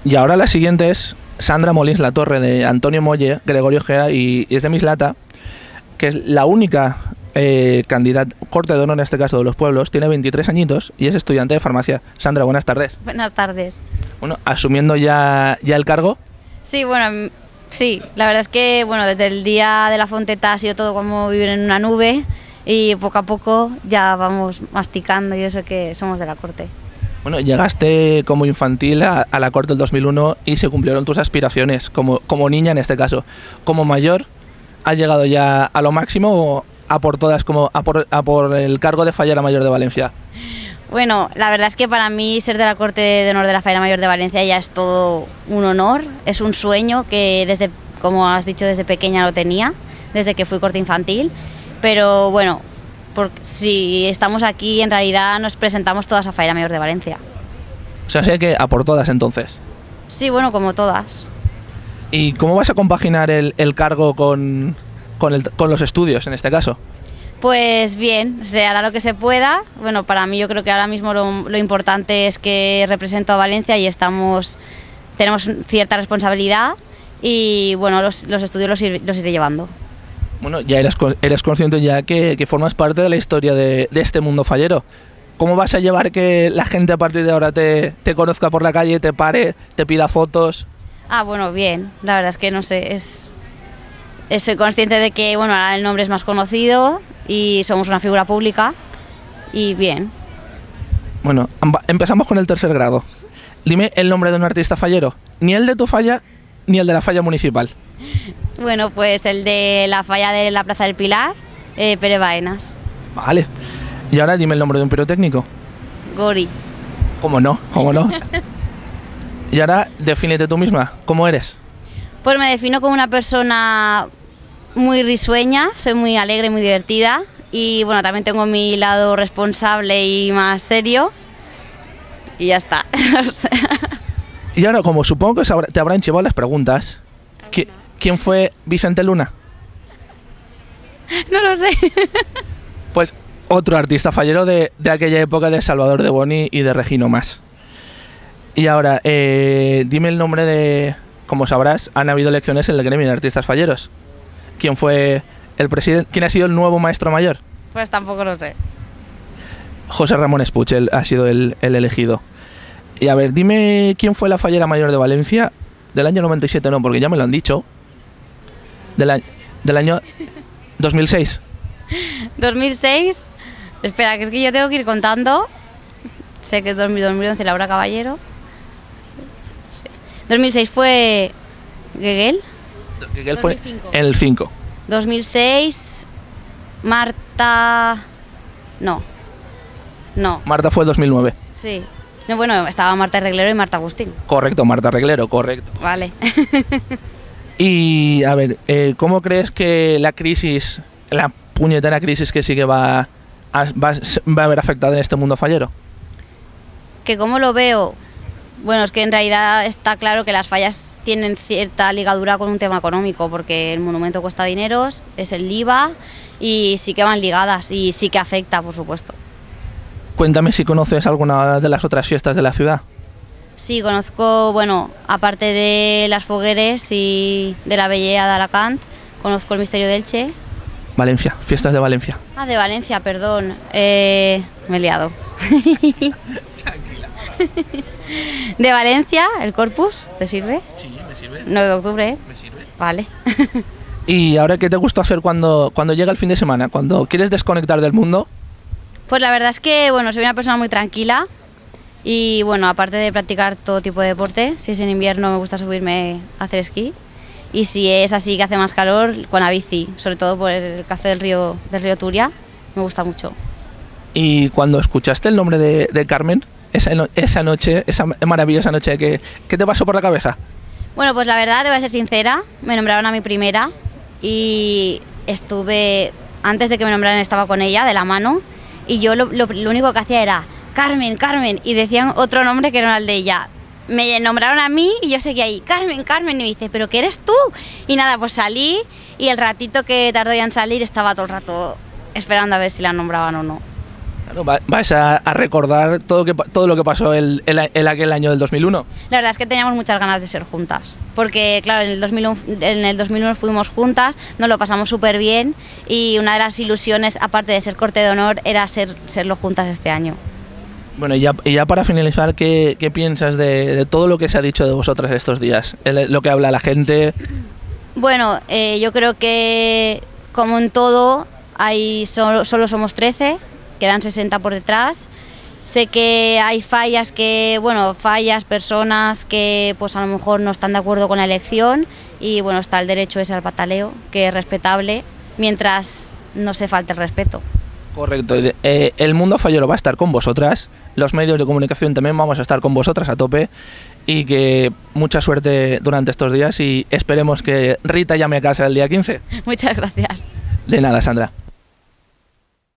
Y ahora la siguiente es Sandra Molins, la torre de Antonio Molle, Gregorio Gea y es de Mislata, que es la única candidata, corte de honor en este caso de los pueblos, tiene 23 añitos y es estudiante de farmacia. Sandra, buenas tardes. Buenas tardes. Bueno, asumiendo ya el cargo. Sí, bueno, sí, la verdad es que bueno, desde el día de la Fonteta ha sido todo como vivir en una nube y poco a poco ya vamos masticando y eso que somos de la Corte. Bueno, llegaste como infantil a la Corte del 2001 y se cumplieron tus aspiraciones, como niña en este caso. Como mayor, ¿has llegado ya a lo máximo o a por todas, como a por el cargo de Fallera Mayor de Valencia? Bueno, la verdad es que para mí ser de la Corte de Honor de la Fallera Mayor de Valencia ya es todo un honor, es un sueño que desde, como has dicho, desde pequeña lo tenía, desde que fui corte infantil, pero bueno, si estamos aquí en realidad nos presentamos todas a Fallera Mayor de Valencia. O sea, sé que a por todas entonces. Sí, bueno, como todas. ¿Y cómo vas a compaginar el cargo con los estudios en este caso? Pues bien, se hará lo que se pueda. Bueno, para mí yo creo que ahora mismo lo importante es que represento a Valencia y tenemos cierta responsabilidad y bueno, los estudios los iré llevando. Bueno, ya eres consciente ya que formas parte de la historia de este mundo fallero. ¿Cómo vas a llevar que la gente a partir de ahora te conozca por la calle, te pare, te pida fotos? Ah, bueno, bien. La verdad es que no sé, soy consciente de que bueno, ahora el nombre es más conocido y somos una figura pública y bien. Bueno, empezamos con el tercer grado. Dime el nombre de un artista fallero. Ni el de tu falla, ni el de la falla municipal. Bueno, pues el de la falla de la Plaza del Pilar, Pere Baenas. Vale. Y ahora dime el nombre de un pirotécnico. Gori. ¿Cómo no? ¿Cómo no? Y ahora defínete tú misma. ¿Cómo eres? Pues me defino como una persona muy risueña, soy muy alegre, muy divertida y bueno, también tengo mi lado responsable y más serio y ya está. Y ahora, como supongo que te habrán llevado las preguntas, ¿quién fue Vicente Luna? No lo sé. Pues otro artista fallero de aquella época de Salvador de Boni y de Regino Mas. Y ahora, dime el nombre de... Como sabrás, han habido elecciones en el gremio de artistas falleros. ¿Quién fue el presidente? ¿Quién ha sido el nuevo maestro mayor? Pues tampoco lo sé. José Ramón Espuch ha sido el elegido. Y a ver, dime quién fue la fallera mayor de Valencia del año 97, no, porque ya me lo han dicho. Del año 2006. 2006. Espera, que es que yo tengo que ir contando. Sé que es 2011 Laura Caballero. 2006 fue Geguel. Geguel fue el 5. 2006 Marta... No. Marta fue 2009. Sí. No, bueno, estaba Marta Reglero y Marta Agustín. Correcto, Marta Reglero, correcto. Vale. Y a ver, ¿cómo crees que la crisis, la puñetera crisis que sí que va a haber afectado en este mundo fallero? Que como lo veo, bueno, es que en realidad está claro que las fallas tienen cierta ligadura con un tema económico, porque el monumento cuesta dineros, es el IVA y sí que van ligadas y sí que afecta, por supuesto. Cuéntame si conoces alguna de las otras fiestas de la ciudad. Sí, conozco, bueno, aparte de las fogueres y de la Bellea de Alacant, conozco el Misterio de Elche. Valencia, fiestas de Valencia. Ah, de Valencia, perdón, me he liado. Tranquila. De Valencia, el Corpus, ¿te sirve? Sí, me sirve. 9 de octubre, ¿eh? Me sirve. Vale. ¿Y ahora qué te gusta hacer cuando llega el fin de semana? Cuando quieres desconectar del mundo. Pues la verdad es que, bueno, soy una persona muy tranquila y, bueno, aparte de practicar todo tipo de deporte, si es en invierno me gusta subirme a hacer esquí y si es así que hace más calor, con la bici, sobre todo por el café del río Turia, me gusta mucho. ¿Y cuando escuchaste el nombre de Carmen, esa noche, esa maravillosa noche, ¿qué te pasó por la cabeza? Bueno, pues la verdad, debo ser sincera, me nombraron a mi primera y estuve, antes de que me nombraran estaba con ella, de la mano, y yo lo único que hacía era Carmen, Carmen, y decían otro nombre que no era el de ella. Me nombraron a mí y yo seguía ahí, Carmen, Carmen, y me dice, ¿pero qué eres tú? Y nada, pues salí y el ratito que tardó ya en salir estaba todo el rato esperando a ver si la nombraban o no. Claro, vais a recordar todo lo que pasó en aquel año del 2001. La verdad es que teníamos muchas ganas de ser juntas, porque claro, en el 2001 fuimos juntas, nos lo pasamos súper bien y una de las ilusiones, aparte de ser corte de honor, era serlo juntas este año. Bueno, y ya para finalizar, ¿qué piensas de todo lo que se ha dicho de vosotras estos días? Lo que habla la gente. Bueno, yo creo que como en todo, solo somos 13, quedan 60 por detrás. Sé que hay fallas, personas que pues a lo mejor no están de acuerdo con la elección y bueno, está el derecho ese al pataleo, que es respetable, mientras no se falte el respeto. Correcto, el mundo fallero va a estar con vosotras, los medios de comunicación también vamos a estar con vosotras a tope y que mucha suerte durante estos días y esperemos que Rita llame a casa el día 15. Muchas gracias. De nada, Sandra.